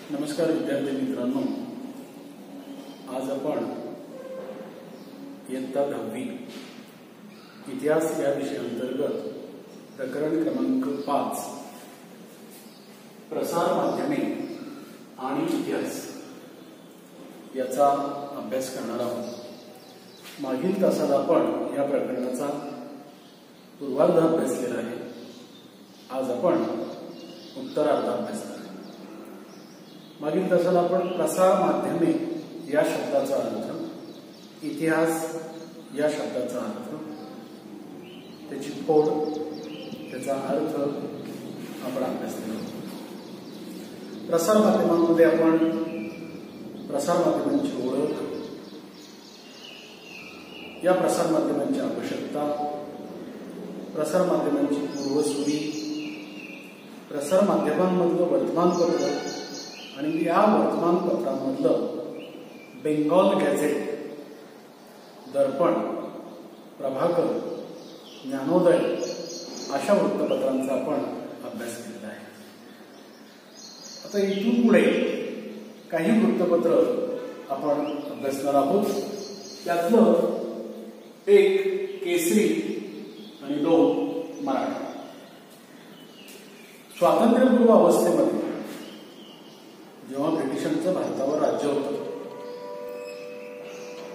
नमस्कार विद्यार्थी मित्रांनो, आज आपण इयत्ता 10वी इतिहास या विषयाअंतर्गत प्रकरण क्रमांक 5 प्रसार माध्यमे आणि इतिहास याचा अभ्यास करणार आहोत। मागील तासात आपण या प्रकरणाचा पूर्वार्ध अभ्यासलेला आहे। आज आपण उत्तरार्ध अभ्यास करणार। मागील तासात आपण प्रसार माध्यमे या शब्दाचा अर्थ, इतिहास या शब्दाचा अर्थ, त्याची फोड, त्याचा अर्थ आपण अभ्यासलेला होता। प्रसार माध्यमांमध्ये आपण प्रसार माध्यमांची ओळख, या प्रसार माध्यमांची आवश्यकता, प्रसार माध्यमांची पूर्वसुरी, प्रसार माध्यमांमधलं वर्तमानपत्र आणि या वर्तमानपत्रांमधलं बेंगॉल गॅझेट, दर्पण, प्रभाकर, ज्ञानोदय अशा वृत्तपत्रांचा आपण अभ्यास केलेला आहे। आता इथून पुढे काही वृत्तपत्र आपण अभ्यासणार आहोत। त्यातलं एक केसरी आणि 2 मराठा। स्वातंत्र्यपूर्व अवस्थेमध्ये जेव्हा ब्रिटिशांचं भारतावर राज्य होतं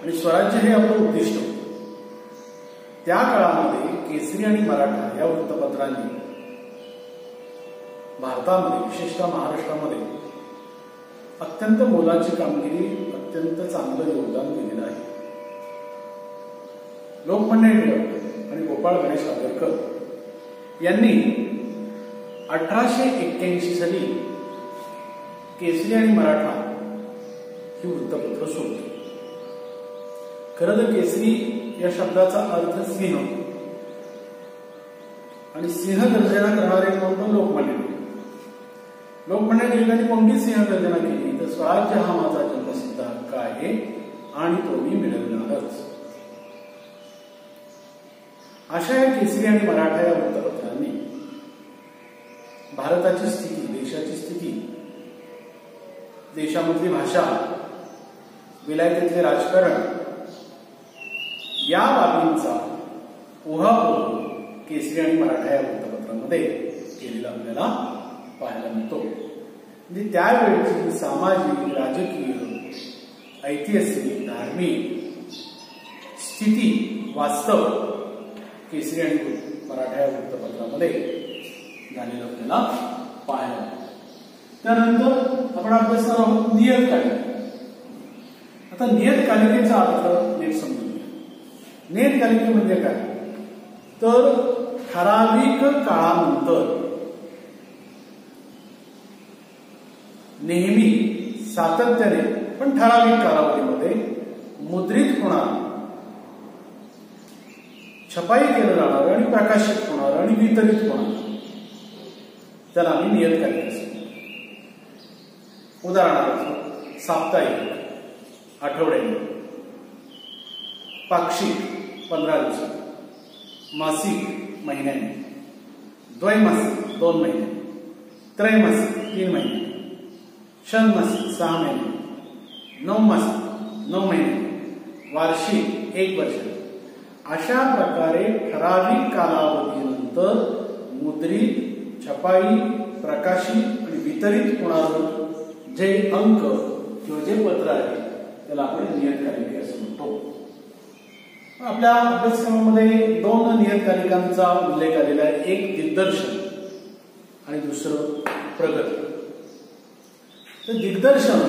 आणि स्वराज्य हे आपलं उद्दिष्ट होतं, त्या काळामध्ये केसरी आणि मराठा या वृत्तपत्रांनी भारतामध्ये, विशेषतः महाराष्ट्रामध्ये अत्यंत मोलाची कामगिरी, अत्यंत चांगलं योगदान दिलेलं आहे। लोकमान्य टिळक आणि गोपाळ गणेश आगरकर यांनी 1881 साली केसरी आणि मराठा ही वृत्तपत्र सोडली। खरं तर केसरी या शब्दाचा अर्थ सिंह आणि सिंह गर्जना करणारे कोण? लोकमान्य टिळक। लोकमान्य टिळकांनी कोणती सिंह गर्जना केली तर स्वराज्य हा माझा जन्मसिद्ध हक्क आहे आणि तो मी मिळवणारच। अशा या केसरी आणि मराठा या वृत्तपत्रांनी भारताची स्थिती, देशाची स्थिती, देशामधली भाषा, विलायतेतले राजकारण या बाबींचा उहापोह केसरी आणि मराठा या वृत्तपत्रांमध्ये केलेला आपल्याला पाहायला मिळतो। म्हणजे त्यावेळची सामाजिक, राजकीय, ऐतिहासिक, धार्मिक स्थिती वास्तव केसरी आणि मराठा या वृत्तपत्रामध्ये झालेलं आपल्याला पाहायला मिळतं। त्यानंतर आपण अभ्यासणार आहोत नियतकालिका। आता नियतकालिकेचा अर्थ नीट समजून घ्या। नियतकालिके म्हणजे काय तर ठराविक काळानंतर नेहमी सातत्याने पण ठराविक कालावधीमध्ये मुद्रित होणार, छपाई केलं जाणार आणि प्रकाशित होणार आणि वितरित होणार त्याला आम्ही नियतकालिका असतो। उदाहरणार्थ साप्ताहिक आठवड्याने, पाक्षिक 15 दिवसांनी, मासिक महिन्याने, द्वैमासिक 2 महिन्याने, त्रैमासिक 3 महिन्याने, षण्मासिक 6 महिने, नवमासिक 9 महिने, वार्षिक 1 वर्ष। अशा प्रकारे ठराविक कालावधीनंतर मुद्रित, छपाई, प्रकाशित आणि वितरित होणारं जे अंक किंवा जे पत्र आहे त्याला आपण नियतकालिके असं म्हणतो। आपल्या अभ्यासक्रमामध्ये 2 नियतकालिकांचा उल्लेख आलेला आहे, एक दिग्दर्शन आणि दुसरं प्रगती। तर दिग्दर्शन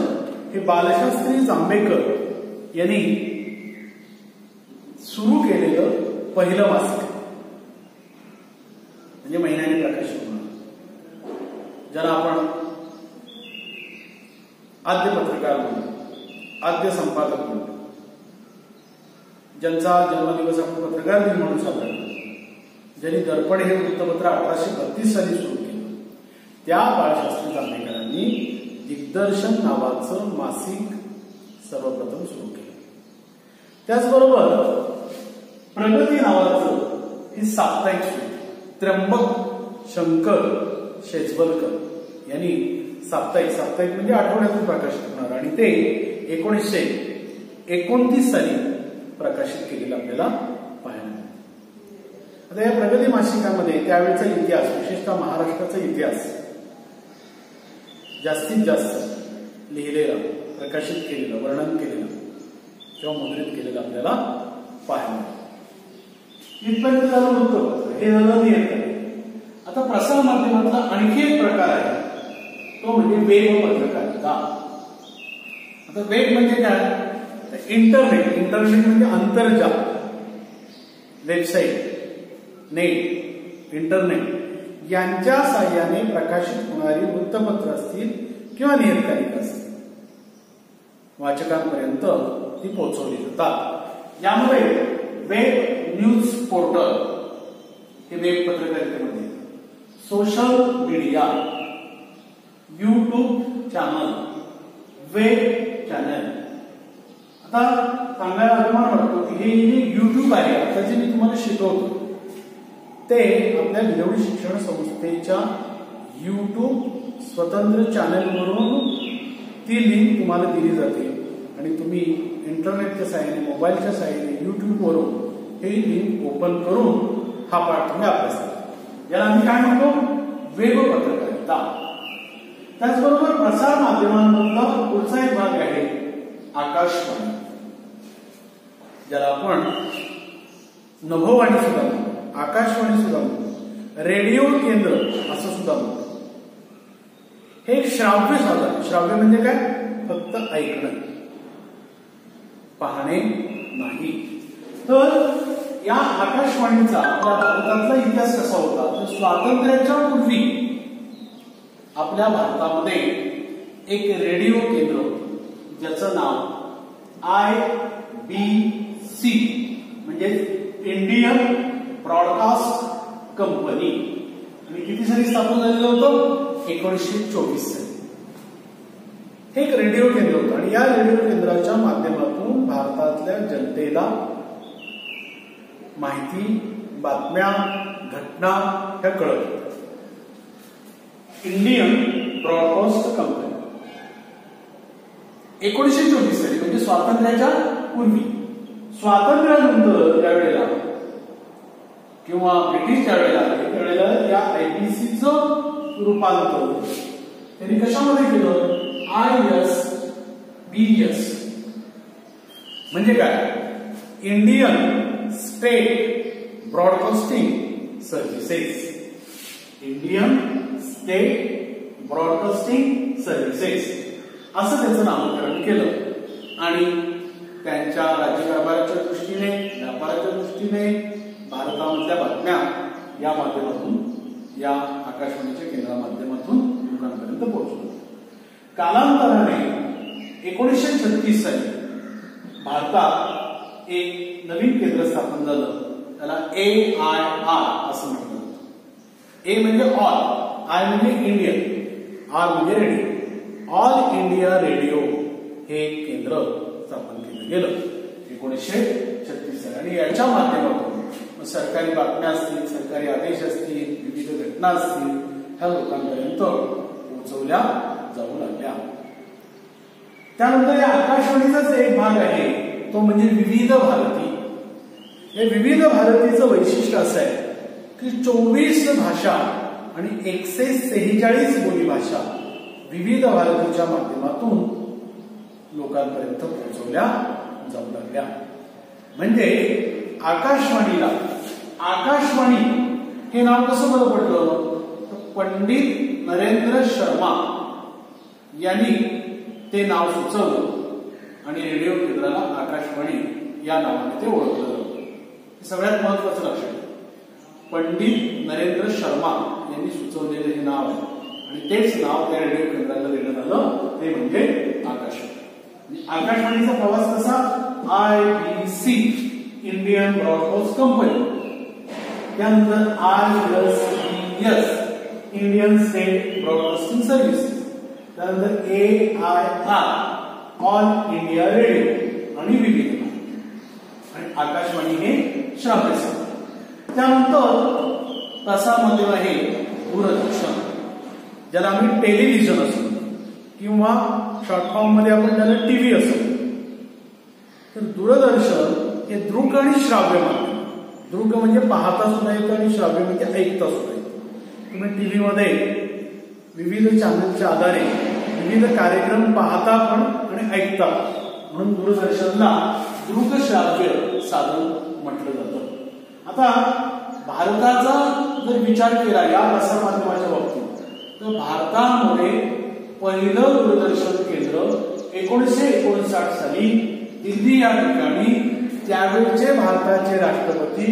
हे बालशास्त्री जांभेकर यांनी सुरू केलेलं पहिलं मासिक, म्हणजे महिन्याने प्रकाशित होणार, ज्याला आपण आद्य पत्रकार म्हणतो, आद्य संपादक म्हणतो, ज्यांचा जन्मदिवस आपण पत्रकार दिन म्हणून साजरा करतो, ज्यांनी दर्पण हे वृत्तपत्र 1832 साली सुरू केलं, त्या बाळशास्त्री जांभेकरांनी दिग्दर्शन नावाचं मासिक सर्वप्रथम सुरू केलं। त्याचबरोबर प्रगती नावाचं हे साप्ताहिक सुरू केलं। त्र्यंबक शंकर शेजवलकर यांनी साप्ताहिक म्हणजे आठवड्यातून प्रकाशित होणार आणि ते 1929 साली प्रकाशित केलेलं आपल्याला पाहायला मिळतं. आता या प्रगती मासिकामध्ये त्यावेळेचा इतिहास, विशेषतः महाराष्ट्राचा इतिहास जास्तीत जास्त लिहिलेला, प्रकाशित केलेलं, वर्णन केलेलं किंवा मुद्रित केलेलं आपल्याला पाहायला मिळतं. इथपर्यंत झालं वृत्तपत्र, हे झालं नियतकालिक. आता प्रसार माध्यमातला आणखी एक प्रकार आहे, तो म्हणजे वेब पत्रकारिता. आता वेब म्हणजे काय? इंटरनेट म्हणजे आंतरजाल, वेबसाईट, नेट, इंटरनेट यांच्या साहाय्याने प्रकाशित होणारी वृत्तपत्र असतील किंवा नियतकालिक असतील, वाचकांपर्यंत ती पोहोचवली जातात. यामुळे वेब न्यूज पोर्टल हे वेब पत्रकारितेमध्ये, social media, YouTube channel, web channel. आता सांगायला अभिमान वाटतो की हे जे युट्यूब आहे, आता जे मी तुम्हाला शिकवतो ते आपल्या विदर्भ शिक्षण संस्थेच्या यूट्यूब स्वतंत्र चॅनलवरून ती लिंक तुम्हाला दिली जाते आणि तुम्ही इंटरनेटच्या साहाय्याने, मोबाईलच्या साहाय्याने यूट्यूबवरून हे लिंक ओपन करून हा पाठ तुम्ही अभ्यास करा. याला आम्ही काय म्हणतो? वेब पत्रकारिता. त्याचबरोबर प्रसार माध्यमांमधला पुढचा एक भाग आहे आकाशवाणी, ज्याला आपण नभोवाणी सुद्धा म्हणतो, आकाशवाणी सुद्धा म्हणतो, रेडिओ केंद्र असं सुद्धा म्हणतो. हे एक श्राव्य साधन. श्राव्य म्हणजे काय? फक्त ऐकणं, पाहणे नाही. तर या आकाशवाणीचा आपल्या भारतातला इतिहास कसा होता? तर स्वातंत्र्याच्या पूर्वी आपल्या भारतामध्ये एक रेडिओ केंद्र होतं, ज्याचं नाव IBC म्हणजे इंडियन ब्रॉडकास्ट कंपनी. आणि किती साली स्थापन झालेलं होतं? 1924 साली. हे एक रेडिओ केंद्र होतं आणि या रेडिओ केंद्राच्या माध्यमातून भारतातल्या जनतेला माहिती, बातम्या, घटना ह्या कळत होत्या. इंडियन ब्रॉडकास्ट कंपनी 1924 साली म्हणजे स्वातंत्र्याच्या पूर्वी. स्वातंत्र्यानंतर त्यावेळेला किंवा ब्रिटिश ज्यावेळेला आले त्यावेळेला या IBCचं रूपांतर त्यांनी कशामध्ये केलं? ISBS म्हणजे काय? Indian state broadcasting services. Indian state broadcasting services असं त्याचं नामकरण केलं आणि त्यांच्या राज्यकारभाराच्या दृष्टीने, व्यापाराच्या दृष्टीने भारतामधल्या बातम्या या माध्यमातून, या आकाशवाणीच्या केंद्रा माध्यमातून लोकांपर्यंत पोहोचवल्या. कालांतराने 1936 साली भारतात एक नवीन केंद्र स्थापन झालं, त्याला AIR असं म्हटलं जातं. A म्हणजे ऑल, आय म्हणजे इंडियन, आर म्हणजे रेडिओ. ऑल इंडिया रेडिओ हे केंद्र स्थापन केलं गेलं 1936 साली. आणि याच्या माध्यमातून सरकारी बातम्या असतील, सरकारी आदेश असतील, विविध घटना असतील, ह्या लोकांपर्यंत पोहोचवल्या जाऊ लागल्या. त्यानंतर या आकाशवाणीचाच एक भाग आहे, तो म्हणजे विविध भारती. या विविध भारतीचं वैशिष्ट्य असं आहे की 24 भाषा आणि 146 बोली भाषा विविध भारतीच्या माध्यमातून लोकांपर्यंत पोहोचवल्या जाऊ लागल्या. म्हणजे आकाशवाणीला आकाशवाणी हे नाव कसं बरं पडलं? पंडित नरेंद्र शर्मा यांनी ते नाव सुचवलं आणि रेडिओ केंद्राला आकाशवाणी या नावाने ते ओळखलं जातं. सगळ्यात महत्वाचं लक्षात, पंडित नरेंद्र शर्मा यांनी सुचवलेलं हे नाव आहे आणि तेच नाव त्या रेडिओ केंद्राला देण्यात आलं, ते म्हणजे आकाशवाणी. आकाशवाणीचा प्रवास कसा? IBC इंडियन ब्रॉडकास्ट कंपनी, त्यानंतर ISBS Indian state broadcasting services, त्यानंतर AIR ऑल इंडिया रेडिओ आणि विविध. आणि आकाशवाणी हे श्राव्य साधन. त्यानंतर प्रसार माध्यम आहे दूरदर्शन, ज्याला आम्ही टेलिव्हिजन असं म्हणतो. किंवा शॉर्ट फॉर्म मध्ये आपण त्याला टीव्ही असं. तर दूरदर्शन हे दृक आणि श्राव्य माध्यम. दृक म्हणजे पाहता सुद्धा येतं आणि श्राव्य म्हणजे ऐकता सुद्धा येतं. तुम्ही टीव्ही मध्ये विविध चॅनलच्या आधारे विविध कार्यक्रम पाहता पण आणि ऐकता, म्हणून दूरदर्शनला दृक श्राव्य साधन म्हटलं जातं. आता भारताचा जर विचार केला या प्रसार माध्यमाच्या बाबतीत, तर भारतामध्ये पहिलं दूरदर्शन केंद्र 1959 साली दिल्ली या ठिकाणी त्यावेळचे भारताचे राष्ट्रपती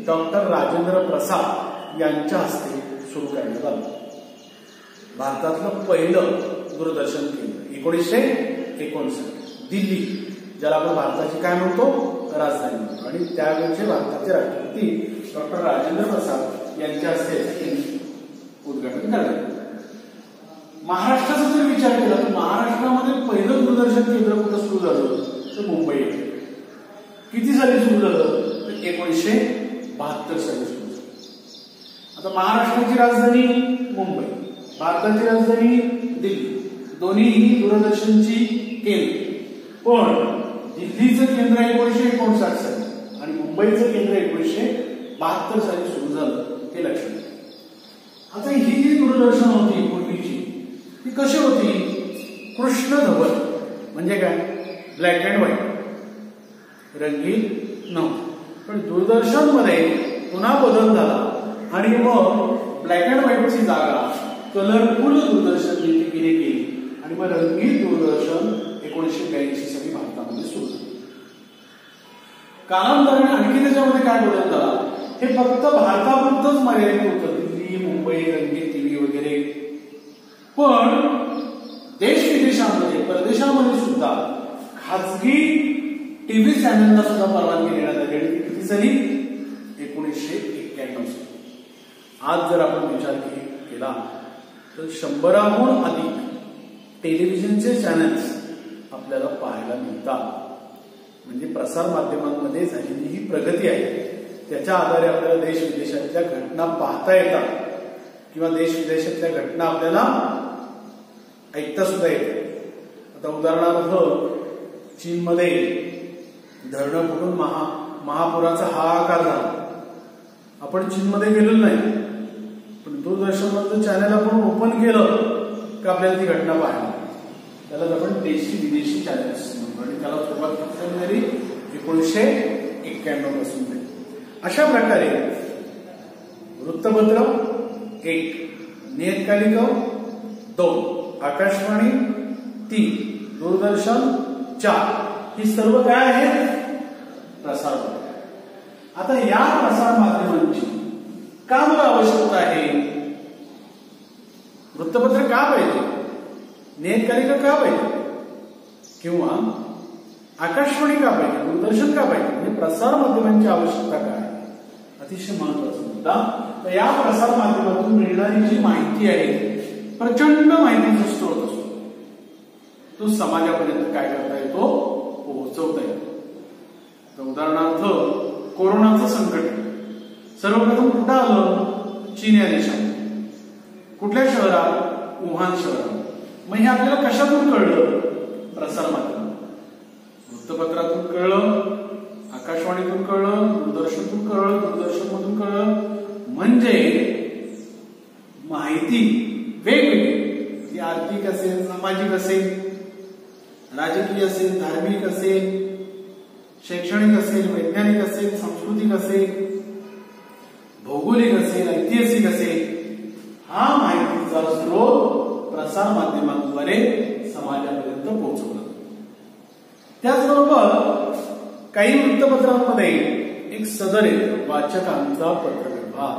डॉक्टर राजेंद्र प्रसाद यांच्या हस्ते सुरू करण्यात आलं. भारतातलं पहिलं दूरदर्शन केंद्र 1959 दिल्ली, ज्याला आपण भारताची काय म्हणतो राजधानी म्हणतो, आणि त्यावेळचे भारताचे राष्ट्रपती डॉक्टर राजेंद्र प्रसाद यांच्या हस्ते उद्घाटन करण्यात आलं. महाराष्ट्राचा जर विचार केला तर महाराष्ट्रामध्ये पहिलं दूरदर्शन केंद्र कुठं सुरू झालं तर मुंबई. किती साली सुरू झालं तर 1972 साली सुरू झालं. आता महाराष्ट्राची राजधानी मुंबई, भारताची राजधानी दिल्ली, दोन्ही दूरदर्शनची केंद्र. पण दिल्लीचं केंद्र 1959 साली आणि मुंबईचं केंद्र 1972 साली सुरू झालं, हे लक्षात घ्या. आता ही जी दूरदर्शन होती पूर्वीची ती कशी होती? कृष्ण धवल म्हणजे काय, ब्लॅक अँड व्हाईट, रंगीत नव्हतं. पण दूरदर्शन मध्ये पुन्हा बदल झाला आणि मग ब्लॅक अँड व्हाईटची जागा कलरफुल दूरदर्शन निर्मिती केली आणि मग रंगीत दूरदर्शन 1982 साली भारतामध्ये सुरू झालं. कालांतराने आणखी त्याच्यामध्ये काय बदल झाला, हे फक्त भारतापुरतंच मर्यादित होतं, दिल्ली मुंबई रंगीत टीव्ही वगैरे. पण देश विदेशामध्ये परदेशामध्ये सुद्धा खाजगी टीव्ही चॅनलला सुद्धा परवानगी देण्यात आली. किती साली? 1991 साली. आज जर आपण विचार केला तर 100हून अधिक टेलिव्हिजनचे चॅनल्स आपल्याला पाहायला मिळतात. म्हणजे प्रसार माध्यमांमध्ये झालेली ही प्रगती आहे, त्याच्या आधारे आपल्याला देश विदेशातल्या घटना पाहता येतात किंवा देश विदेशातल्या घटना आपल्याला ऐकता सुद्धा येतात. आता उदाहरणार्थ चीनमध्ये धरणं फुटून महापुराचा हाहाकार झाला. आपण चीनमध्ये गेलेलो नाही, पण दूरदर्शनवरचं चॅनल आपण ओपन केलं की आपल्याला ती घटना पाहायला. त्याला आपण देशी विदेशी चॅनल्स म्हणतो आणि त्याला सुरुवात कधी झाली 1991 पासून झाली. अशा प्रकारे वृत्तपत्र 1, नियतकालिका 2, आकाशवाणी 3, दूरदर्शन 4, ही सर्व काय आहे प्रसार माध्यम. आता या प्रसार माध्यमांची का मला आवश्यकता आहे? वृत्तपत्र का पाहिजे, नियतकालिका का पाहिजे, किंवा आकाशवाणी का पाहिजे, दूरदर्शन का पाहिजे, म्हणजे प्रसार माध्यमांची आवश्यकता काय आहे? अतिशय महत्वाचा मुद्दा. तर या प्रसार माध्यमातून मिळणारी जी माहिती आहे, प्रचंड माहितीचा स्रोत असतो, तो समाजापर्यंत काय करता येतो, पोहोचवता येतो. तर उदाहरणार्थ कोरोनाचं संकट सर्वप्रथम कुठं आलं? चीन या देशात. कुठल्या शहरात? वुहान शहरात. मग हे आपल्याला कशातून कळलं? प्रसार माध्यम, वृत्तपत्रातून कळलं, आकाशवाणीतून कळलं, दूरदर्शनतून कळलं, दूरदर्शनमधून कळलं. म्हणजे माहिती वेगवेगळी, ती आर्थिक असेल, सामाजिक असेल, राजकीय असेल, धार्मिक असेल, शैक्षणिक असेल, वैज्ञानिक असेल, सांस्कृतिक असेल, भौगोलिक असेल, ऐतिहासिक असेल, हा माहितीचा स्रोत प्रसार माध्यमांद्वारे समाजापर्यंत पोहोचवला. त्याचबरोबर काही वृत्तपत्रांमध्ये एक सदर येतं, वाचकांचा पत्रव्यवहार.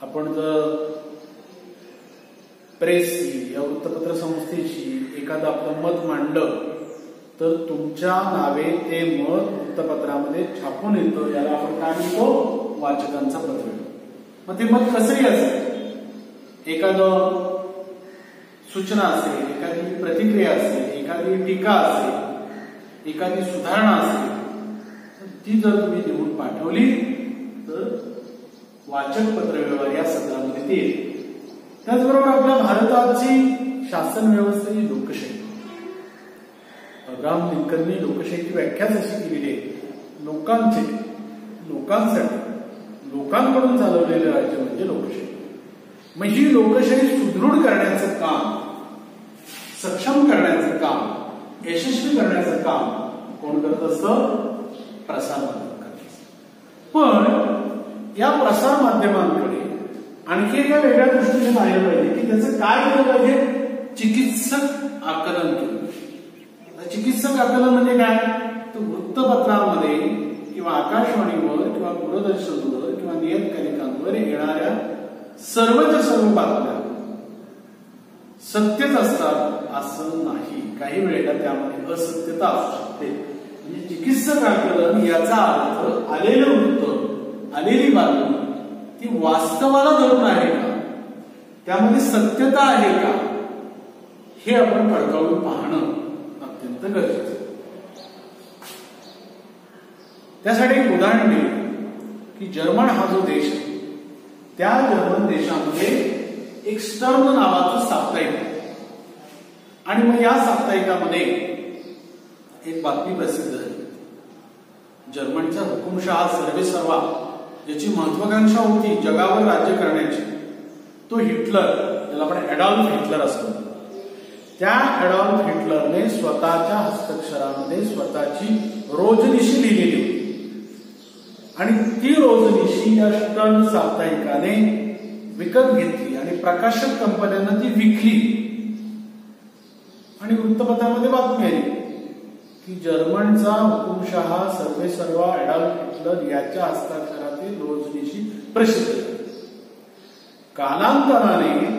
आपण जर प्रेसची या वृत्तपत्र संस्थेची एखादं आपलं मत मांडलं तर तुमच्या नावे ते मत वृत्तपत्रामध्ये छापून येतं, याला आपण काय म्हणतो? वाचकांचा पत्रव्यवहार. मग ते मत कसंही असेल, एखादं सूचना असेल, एखादी प्रतिक्रिया असेल, एखादी टीका असेल, एखादी सुधारणा असेल, ती जर तुम्ही लिहून पाठवली तर वाचक पत्रव्यवहार या सत्रामध्ये ते येईल. त्याचबरोबर आपल्या भारताची शासन व्यवस्था ही लोकशाही. अब्राहम लिंकननी लोकशाहीची व्याख्याच अशी केलेली आहे, लोकांसाठी लोकांकडून चालवलेलं राज्य म्हणजे लोकशाही. मग ही लोकशाही सुदृढ करण्याचं काम, सक्षम करण्याचं काम, यशस्वी करण्याचं काम कोण करत असतं? प्रसार माध्यम करत असतं. पण या प्रसार माध्यमांकडे आणखी एका वेगळ्या दृष्टीने पाहिलं पाहिजे की त्याचं काय केलं पाहिजे? चिकित्सक आकलन केलं. चिकित्सक आकलन म्हणजे काय? तर वृत्तपत्रांमध्ये किंवा आकाशवाणीवर किंवा दूरदर्शनवर किंवा नियतकालिकांवर येणाऱ्या सर्वच्या सर्व बातम्या सत्यच असतात असं नाही. काही वेळेला त्यामध्ये असत्यता असू शकते. म्हणजे चिकित्सक आकलन याचा अर्थ आलेलं वृत्त, आलेली बातमी ती वास्तवाला धरून आहे का, त्यामध्ये सत्यता आहे का, हे आपण पडताळून पाहणं अत्यंत गरजेचं. त्यासाठी एक उदाहरण दिलं की जर्मन हा जो देश आहे त्या जर्मन देशामध्ये एक स्टर्न नावाचं साप्ताहिक आहे. आणि मग या साप्ताहिकामध्ये एक बातमी प्रसिद्ध झाली. जर्मनीचा हुकुमशहा सर्वेसर्वा ज्याची महत्वाकांक्षा होती जगावर राज्य करण्याची, तो हिटलर, ज्याला आपण ॲडॉल्फ हिटलर असतो, त्या ॲडॉल्फ हिटलरने स्वतःच्या हस्ताक्षरामध्ये स्वतःची रोजनिशी लिहिलेली होती. आणि ती रोजनिशी या स्टर्न साप्ताहिकाने विकत घेतली आणि प्रकाशक कंपन्यांना ती विकली. आणि वृत्तपत्रामध्ये बातमी आली की जर्मनचा हुकुमशहा सर्वेसर्वा ॲडॉल्फ हिटलर याच्या हस्ताक्षरातील रोजनिशी प्रसिद्ध झाली. कालांतराने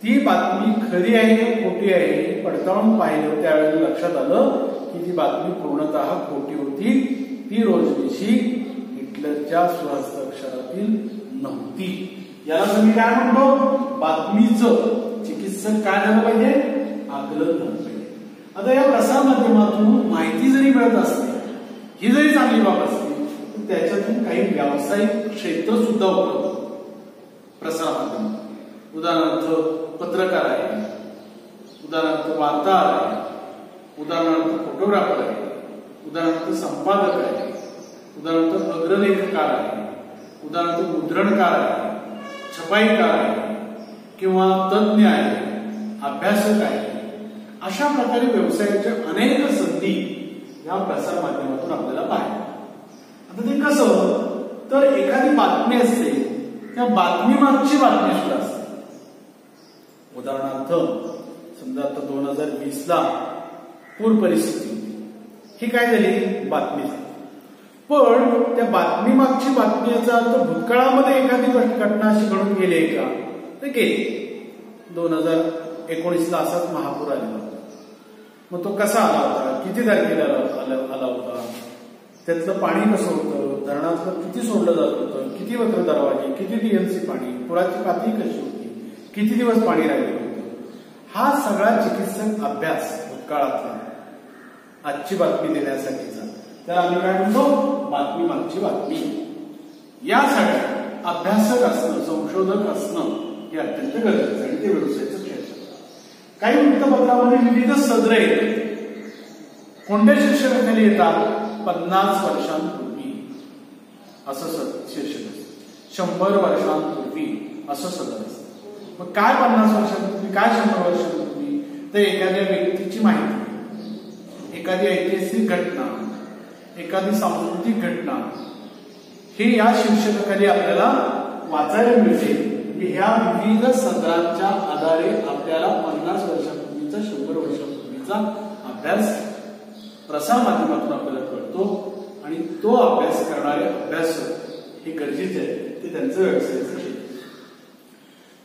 ती बातमी खरी आहे की खोटी आहे पडताळून पाहिलं त्यावेळेला लक्षात आलं की ती बातमी पूर्णतः खोटी होती. ती रोजनिशी हिटलरच्या स्वहस्ताक्षरातील नव्हती. याला तुम्ही काय म्हणतो? बातमीचं चिकित्सक काय झालं पाहिजे? आकलन झालं पाहिजे. आता या प्रसार माध्यमातून माहिती जरी मिळत असते, ही जरी चांगली बाब असते, तर त्याच्यातून काही व्यावसायिक क्षेत्र सुद्धा उपलब्ध प्रसार माध्यमात. उदाहरणार्थ पत्रकार आहे, उदाहरणार्थ वार्ताहर आहे, उदाहरणार्थ फोटोग्राफर आहे, उदाहरणार्थ संपादक आहे, उदाहरणार्थ अग्रलेखकार आहे, उदाहरणार्थ मुद्रणकार आहे, छपाईकार आहे किंवा तज्ञ आहे, अभ्यासक आहे. अशा प्रकारे व्यवसायाच्या अनेक संधी या प्रसार माध्यमातून आपल्याला पाहायला. आता ते कसं? तर एखादी बातमी असते, त्या बातमीमागची बातमी सुद्धा असते. उदाहरणार्थ समजा आता 2020ला पूर परिस्थिती होती, ही काय झाली? बातमी झाली. पण त्या बातमीमागची बातमी याचा अर्थ भूतकाळामध्ये एखादी घटना अशी घडून गेली आहे का? तर गेली. 2019ला असाच महापूर आलेला होता. मग तो कसा आला होता, किती तारखेला आला होता, त्यातलं पाणी कसं होतं, धरणातलं किती सोडलं जात होतं, किती वक्र दरवाजे, किती टीएमसी पाणी, पुराची पातळी कशी होती, किती दिवस पाणी राहिलं होतं, हा सगळा चिकित्सक अभ्यास भूतकाळातला आजची बातमी देण्यासाठीचा, त्याला आम्ही काय म्हणतो? बातमी मागची बातमी. या सगळ्या अभ्यासक असणं, संशोधक असणं हे अत्यंत गरजेचं आहे. ते व्यवसायाचं क्षेत्र. काही वृत्तपत्रामध्ये विविध सदरे कोणत्या शीर्षकाखाली येतात? 50 वर्षांपूर्वी असं शीर्षक असतं, 100 वर्षांपूर्वी असं सदर असतं. मग काय 50 वर्षांपूर्वी, काय 100 वर्षांपूर्वी? तर एखाद्या व्यक्तीची माहिती, एखादी ऐतिहासिक घटना, एखादी सांस्कृतिक घटना, हे या शीर्षकाखाली आपल्याला वाचायला मिळते. ह्या विविध सदरांच्या आधारे आपल्याला 50 वर्षांपूर्वीचा, 100 वर्षांपूर्वीचा अभ्यास प्रसार माध्यमातून आपल्याला कळतो. आणि तो अभ्यास करणारे अभ्यासक हे गरजेचे आहे, ते त्यांचं व्यवसायाचं क्षेत्र.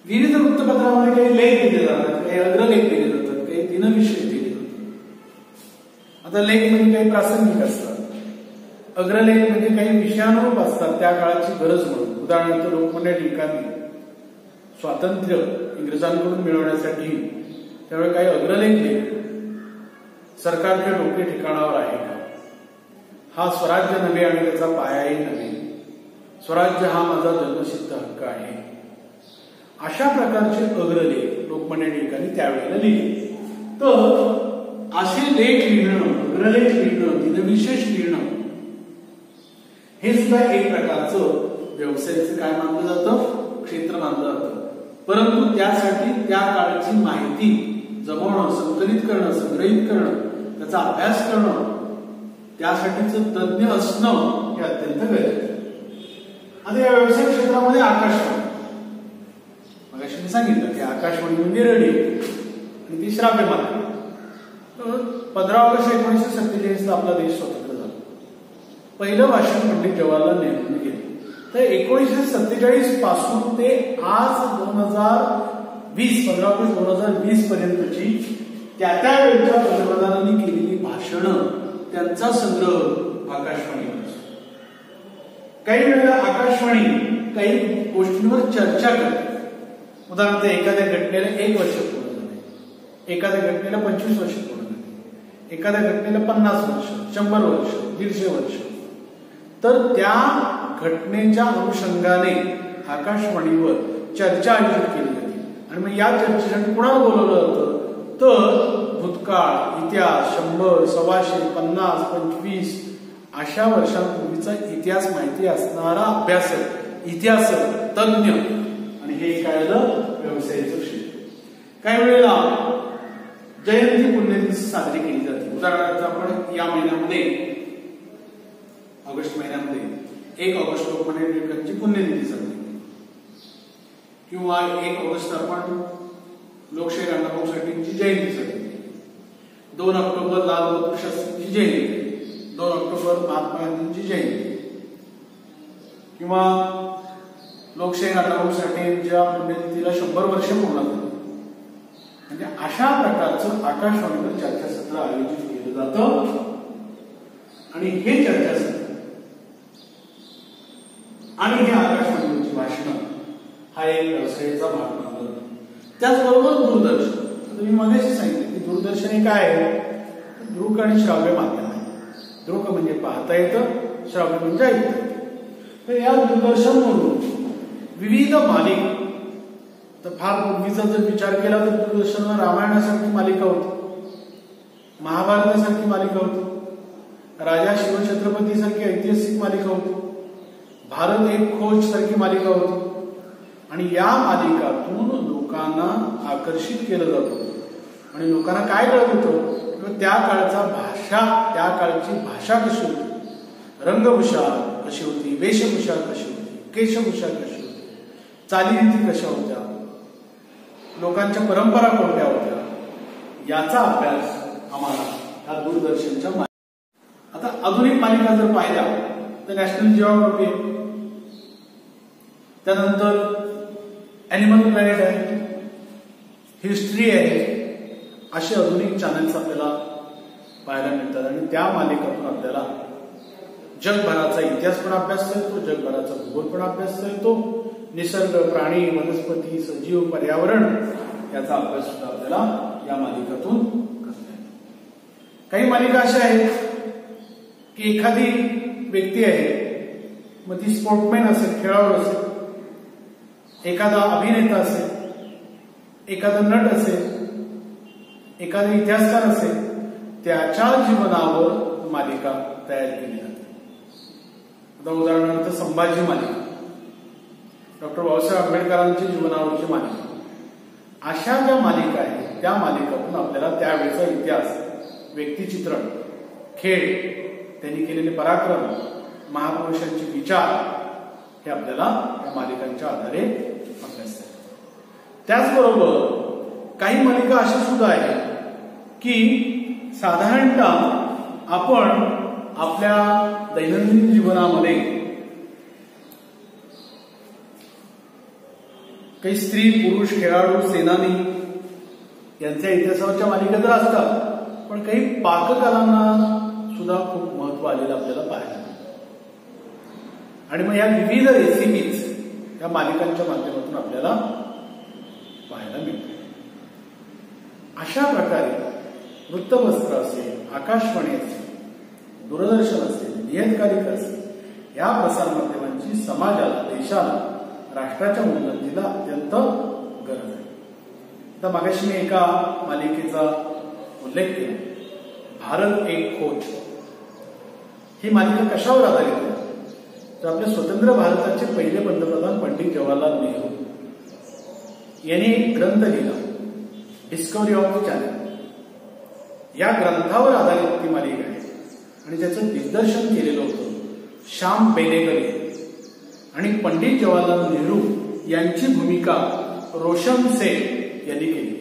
विविध वृत्तपत्रामध्ये काही लेख दिले जातात, काही अग्रलेख दिले जातात, काही दिनविषय दिले जातात. आता लेख म्हणजे काही प्रासंगिक असतात, अग्रलेख म्हणजे काही विषयानुरूप असतात, त्या काळाची गरज म्हणून. उदाहरणार्थ लोकमान्य टिळकांनी स्वातंत्र्य इंग्रजांकडून मिळवण्यासाठी त्यावेळी काही अग्रलेख दिले. सरकारचे डोके ठिकाणावर आहे का, हा स्वराज्य नव्हे आणि त्याचा पायाही नव्हे, स्वराज्य हा माझा जन्मसिद्ध हक्क आहे, अशा प्रकारचे अग्रलेख लोकमान्य टिळकांनी त्यावेळेला लिहिले. तर असे लेख लिहिणं, अग्रलेख लिहिणं, दिनविशेष लिहिणं हे सुद्धा एक प्रकारचं व्यवसायाचं काय मानलं जातं, क्षेत्र मानलं जातं. परंतु त्यासाठी त्या काळाची माहिती जमवणं, संकलित करणं, संग्रहित करणं, त्याचा अभ्यास करणं, त्यासाठीचं तज्ञ असणं हे अत्यंत गरजेचं. आता या व्यवसाय क्षेत्रामध्ये आकाशवाणी, मगाशी मी सांगितलं की आकाशवाणी म्हणजे रेडिओ आणि ती श्राव्य माध्यम. 15 ऑगस्ट 1947 आपला देश स्वतंत्र झाला. पहिलं भाषण पंडित जवाहरलाल नेहरूंनी केलं. तर 1947 पासून ते आज 2020 15 ऑगस्ट 2020 पर्यंतची त्या वेळच्या पंतप्रधानांनी केलेली भाषणं, त्यांचा संग्रह आकाशवाणीवर असतो. काही वेळेला आकाशवाणी काही गोष्टींवर चर्चा करते. उदाहरणार्थ एखाद्या घटनेला 1 वर्ष पूर्ण झाले, एखाद्या घटनेला 25 वर्ष पूर्ण झाले, एखाद्या घटनेला 50 वर्ष, 100 वर्ष, 150 वर्ष. तर त्या घटनेच्या अनुषंगाने आकाशवाणीवर चर्चा आयोजित केली जाते. आणि मग या चर्चेसाठी कुणाला बोलवलं जातं, तर भूतकाळ, इतिहास, 100, 125, 50, 25 अशा वर्षांपूर्वीचा इतिहास माहिती असणारा अभ्यासक, इतिहासक, तज्ञ. आणि हे काय झालं, व्यवसायाचं क्षेत्र. काही वेळेला जयंती पुण्यतिथी साजरी केली जाते. उदाहरणार्थ आपण या महिन्यामध्ये, ऑगस्ट महिन्यामध्ये 1 ऑगस्ट लोकमान्य टिळकांची पुण्यतिथी साजरी केली, किंवा 1 ऑगस्ट आपण लोकशाहीर अण्णाभाऊ साठेंची जयंती साजरी केली, 2 ऑक्टोबर लाल बहादूर शास्त्रींची जयंती, 2 ऑक्टोबर महात्मा गांधींची जयंती, किंवा लोकशाहीर अण्णाभाऊ साठेंच्या पुण्यतिथीला 100 वर्ष पूर्ण झाली. म्हणजे अशा प्रकारचं आकाशवाणीवर चर्चासत्र आयोजित केलं जातं. आणि हे चर्चासत्र आणि हे आकाशवाणीवरची भाषणं हा एक व्यवसायाचा भाग मानला जातो. त्याचबरोबर दूरदर्शन, मी मगाशी सांगितलं की दूरदर्शन हे काय आहे, दृक आणि श्राव्य माध्यम आहे. दृक म्हणजे पाहता येतं, श्राव्य म्हणजे ऐकता येतं. तर या दूरदर्शन म्हणून विविध मालिका, तर फार पूर्वीचा जर विचार केला तर दूरदर्शनवर रामायणासारखी मालिका होती, महाभारतासारखी मालिका होती, राजा शिवछत्रपती सारखी ऐतिहासिक मालिका होती, भारत एक खोज सारखी मालिका होती. आणि या मालिकातून लोकांना आकर्षित केलं जात होतं आणि लोकांना काय कळत होतं, त्या काळचा भाषा, त्या काळची भाषा कशी होती, रंगभूषा कशी होती, वेशभूषा कशी होती, केशभूषा कशी होती, चालीरीती कशा होत्या, लोकांच्या परंपरा कोणत्या होत्या, याचा अभ्यास आम्हाला या दूरदर्शनच्या. आता आधुनिक मालिका जर पाहिल्या तर नॅशनल जिओग्राफी, त्यानंतर ॲनिमल प्लॅनेट आहे, हिस्ट्री आहे, असे आधुनिक चॅनल्स आपल्याला पाहायला मिळतात. आणि त्या मालिकातून आपल्याला जगभराचा इतिहास पण अभ्यासता येतो, जगभराचा भूगोल पण अभ्यासता येतो, निसर्ग, प्राणी, वनस्पती, सजीव, पर्यावरण याचा अभ्यास सुद्धा आपल्याला या मालिकातून करता येतो. काही मालिका अशा आहेत की एखादी व्यक्ती आहे, मग ती स्पोर्टमॅन असेल, खेळाडू असेल, एखादा अभिनेता असेल, एखादा नट असेल, एखादा इतिहासकार असेल, त्याच्या जीवनावर मालिका तयार केली जाते. आता उदाहरणार्थ संभाजी मालिका, डॉक्टर बाबासाहेब आंबेडकरांच्या जीवनावरची मालिका, अशा ज्या मालिका आहेत त्या मालिकातून आपल्याला त्यावेळेचा इतिहास, व्यक्तिचित्रण, खेळ, त्यांनी केलेले पराक्रम, महापुरुषांचे विचार हे आपल्याला या मालिकांच्या आधारे अभ्यासता येतात. त्याचबरोबर काही मालिका अशा सुद्धा आहेत की साधारणतः आपण आपल्या दैनंदिन जीवनामध्ये काही स्त्री, पुरुष, खेळाडू, सेनानी यांच्या इतिहासावरच्या मालिका तर असतात, पण काही पाककलांना सुद्धा खूप महत्व आलेलं आपल्याला पाहायला मिळतं. आणि मग या विविध रेसिपीज या मालिकांच्या माध्यमातून आपल्याला पाहायला मिळतात. अशा प्रकारे वृत्तपत्र असेल, आकाशवाणी असेल, दूरदर्शन असेल, नियतकालिका असेल, या प्रसार माध्यमांची समाजाला, देशाला, राष्ट्राच्या उन्नतीला अत्यंत गरज आहे. आता मागाशी मी एका मालिकेचा उल्लेख केला, भारत एक खोज. ही मालिका कशावर आधारित आहे? तर आपल्या स्वतंत्र भारताचे पहिले पंतप्रधान पंडित जवाहरलाल नेहरू यांनी एक ग्रंथ लिहिला, डिस्कव्हरी ऑफ चॅनल. या ग्रंथावर आधारित ती मालिका आहे आणि त्याचं दिग्दर्शन केलेलं होतं श्याम बेनेगल आणि पंडित जवाहरलाल नेहरू यांची भूमिका रोशन सेन यांनी केली.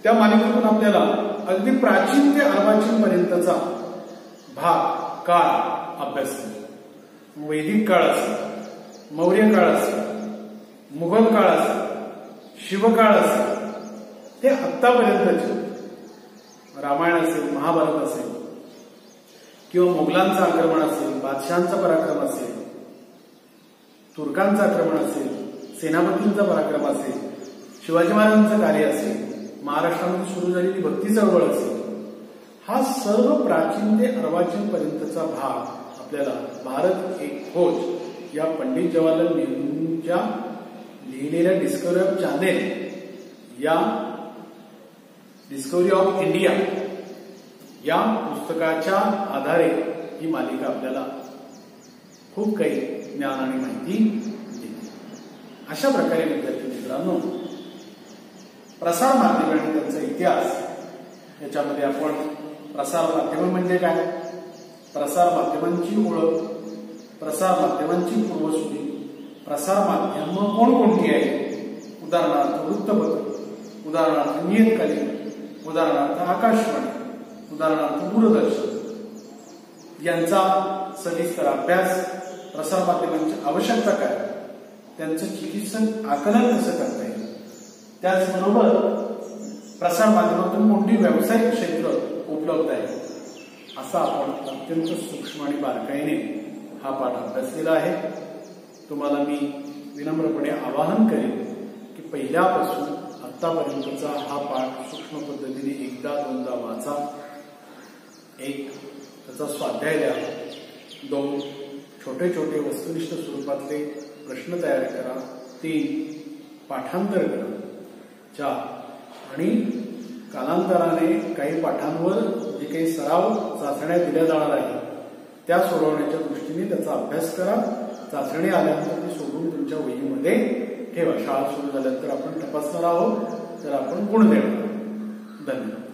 त्या मालिकेतून आपल्याला अगदी प्राचीन ते अर्वाचीन पर्यंतचा भाग काळ अभ्यास केला. वैदिक काळ असेल, मौर्य काळ असेल, मुघल काळ असेल, शिवकाळ असेल, ते आत्तापर्यंतचे रामायण असेल, महाभारत असेल किंवा मुघलांचं आक्रमण असेल, बादशहांचा पराक्रम असेल, तुर्कांचं आक्रमण असेल, सेनापतींचा पराक्रम असेल, शिवाजी महाराजांचं कार्य असेल, महाराष्ट्रामध्ये सुरू झालेली भक्ती चळवळ असेल, हा सर्व प्राचीन ते अर्वाचीन पर्यंतचा भाग आपल्याला भारत एक खोज या पंडित जवाहरलाल नेहरूंच्या लिहिलेल्या डिस्कव्हरी ऑफ चॅनेल या डिस्कव्हरी ऑफ इंडिया या पुस्तकाच्या आधारे ही मालिका आपल्याला खूप काही ज्ञान आणि माहिती देते. अशा प्रकारे विद्यार्थी मित्रांनो, प्रसार माध्यम आणि त्यांचा इतिहास याच्यामध्ये आपण प्रसार माध्यम म्हणजे काय, प्रसार माध्यमांची ओळख, प्रसार माध्यमांची पूर्वसुरी, प्रसार माध्यम कोणकोणती आहे, उदाहरणार्थ वृत्तपत्र, उदाहरणार्थ नियतकालिक, उदाहरणार्थ आकाशवाणी, उदाहरणार्थ दूरदर्शन, यांचा सविस्तर अभ्यास, प्रसार माध्यमांची आवश्यकता काय, त्यांचं चिकित्सक आकलन कसं करता येईल, त्याचबरोबर प्रसार माध्यमातून कोणती व्यावसायिक क्षेत्र उपलब्ध आहे, असा आपण अत्यंत सूक्ष्म आणि बारकाईने हा पाठ अभ्यासलेला आहे. तुम्हाला मी विनम्रपणे आवाहन करेन की पहिल्यापासून आतापर्यंतचा हा पाठ सूक्ष्म पद्धतीने एकदा दोनदा वाचा, एक त्याचा स्वाध्याय द्या, दोन छोटे छोटे वस्तुनिष्ठ स्वरूपातले प्रश्न तयार करा, तीन पाठांतर करा, चार आणि कालांतराने काही पाठांवर जे काही सराव चाचण्या दिल्या जाणार आहेत त्या सोडवण्याच्या दृष्टीने त्याचा अभ्यास करा. चाचणी आल्यानंतर ती सोडून तुमच्या वहीमध्ये ठेवा. शाळा सुरू झाल्यानंतर आपण तपासणार आहोत, तर आपण गुण देणार. धन्यवाद.